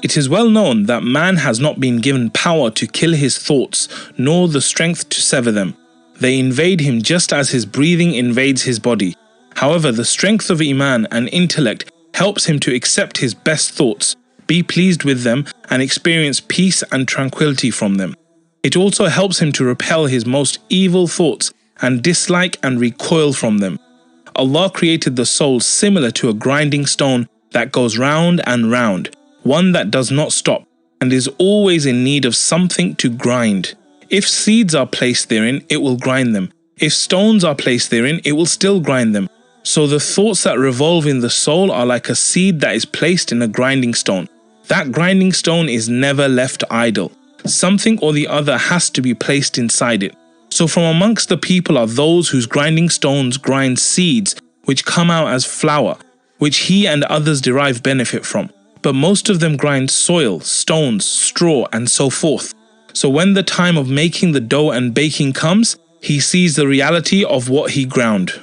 It is well known that man has not been given power to kill his thoughts, nor the strength to sever them. They invade him just as his breathing invades his body. However, the strength of Iman and intellect helps him to accept his best thoughts, be pleased with them, and experience peace and tranquility from them. It also helps him to repel his most evil thoughts and dislike and recoil from them. Allah created the soul similar to a grinding stone that goes round and round, one that does not stop, and is always in need of something to grind. If seeds are placed therein, it will grind them. If stones are placed therein, it will still grind them. So the thoughts that revolve in the soul are like a seed that is placed in a grinding stone. That grinding stone is never left idle. Something or the other has to be placed inside it. So from amongst the people are those whose grinding stones grind seeds which come out as flour, which he and others derive benefit from. But most of them grind soil, stones, straw, and so forth. So when the time of making the dough and baking comes, he sees the reality of what he ground.